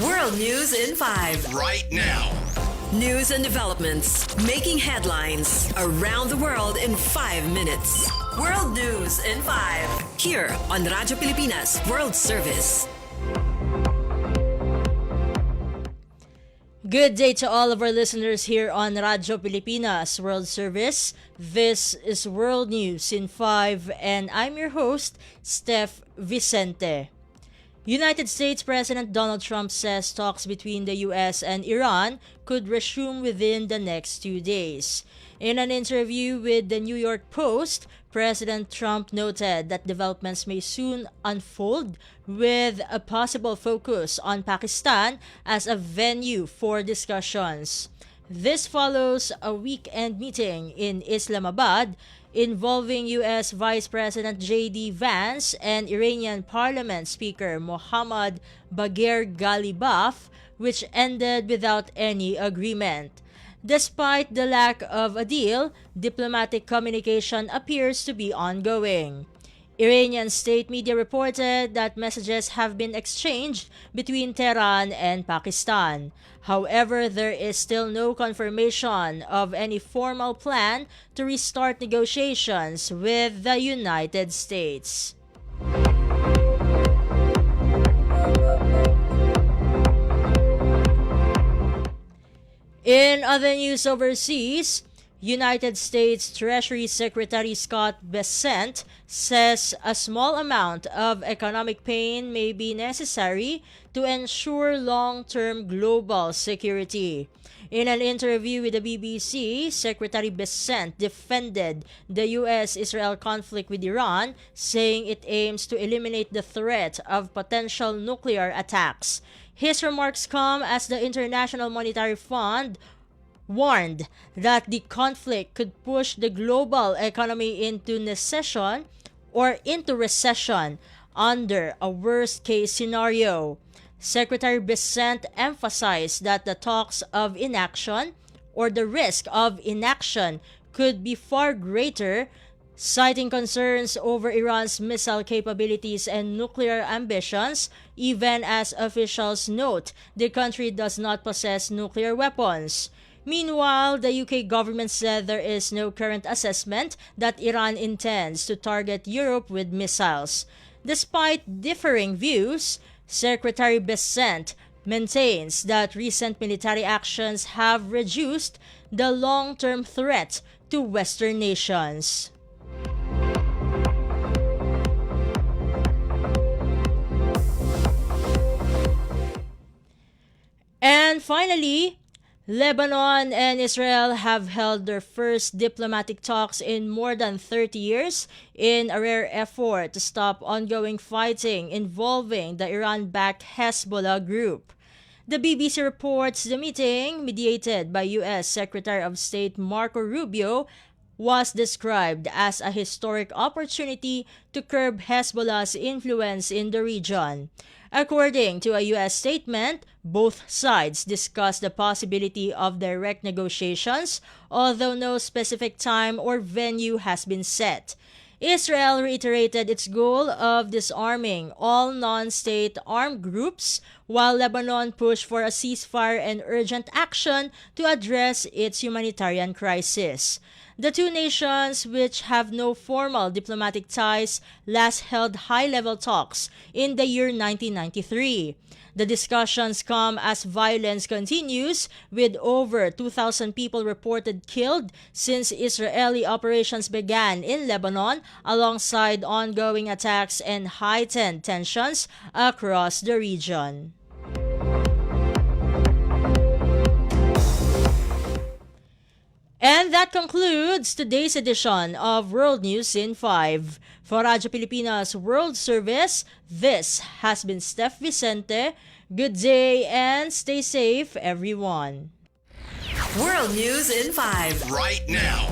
World News in 5. Right now. News and developments making headlines around the world in 5 minutes. World News in 5. Here on Radyo Pilipinas World Service. Good day to all of our listeners here on Radyo Pilipinas World Service. This is World News in 5 and I'm your host, Steph Vicente. United States President Donald Trump says talks between the US and Iran could resume within the next 2 days. In an interview with the New York Post, President Trump noted that developments may soon unfold with a possible focus on Pakistan as a venue for discussions. This follows a weekend meeting in Islamabad involving U.S. Vice President J.D. Vance and Iranian Parliament Speaker Mohammad Bagher Ghalibaf, which ended without any agreement. Despite the lack of a deal, diplomatic communication appears to be ongoing. Iranian state media reported that messages have been exchanged between Tehran and Pakistan. However, there is still no confirmation of any formal plan to restart negotiations with the United States. In other news overseas, United States Treasury Secretary Scott Bessent says a small amount of economic pain may be necessary to ensure long-term global security. In an interview with the BBC, Secretary Bessent defended the U.S.-Israel conflict with Iran, saying it aims to eliminate the threat of potential nuclear attacks. His remarks come as the International Monetary Fund warned that the conflict could push the global economy into recession under a worst-case scenario. Secretary Vicente emphasized that the talks of inaction or the risk of inaction could be far greater, citing concerns over Iran's missile capabilities and nuclear ambitions, even as officials note the country does not possess nuclear weapons. Meanwhile, the UK government said there is no current assessment that Iran intends to target Europe with missiles. Despite differing views, Secretary Bessent maintains that recent military actions have reduced the long-term threat to Western nations. And finally, Lebanon and Israel have held their first diplomatic talks in more than 30 years in a rare effort to stop ongoing fighting involving the Iran-backed Hezbollah group. The BBC reports the meeting, mediated by U.S. Secretary of State Marco Rubio, was described as a historic opportunity to curb Hezbollah's influence in the region. According to a U.S. statement, both sides discussed the possibility of direct negotiations, although no specific time or venue has been set. Israel reiterated its goal of disarming all non-state armed groups, while Lebanon pushed for a ceasefire and urgent action to address its humanitarian crisis. The two nations, which have no formal diplomatic ties, last held high-level talks in the year 1993. The discussions come as violence continues, with over 2,000 people reported killed since Israeli operations began in Lebanon, alongside ongoing attacks and heightened tensions across the region. And that concludes today's edition of World News in 5. For Radyo Pilipinas World Service, this has been Steph Vicente. Good day and stay safe, everyone. World News in 5. Right now.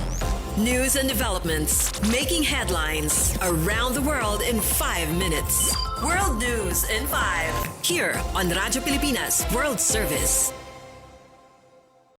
News and developments making headlines around the world in 5 minutes. World News in 5. Here on Radyo Pilipinas World Service.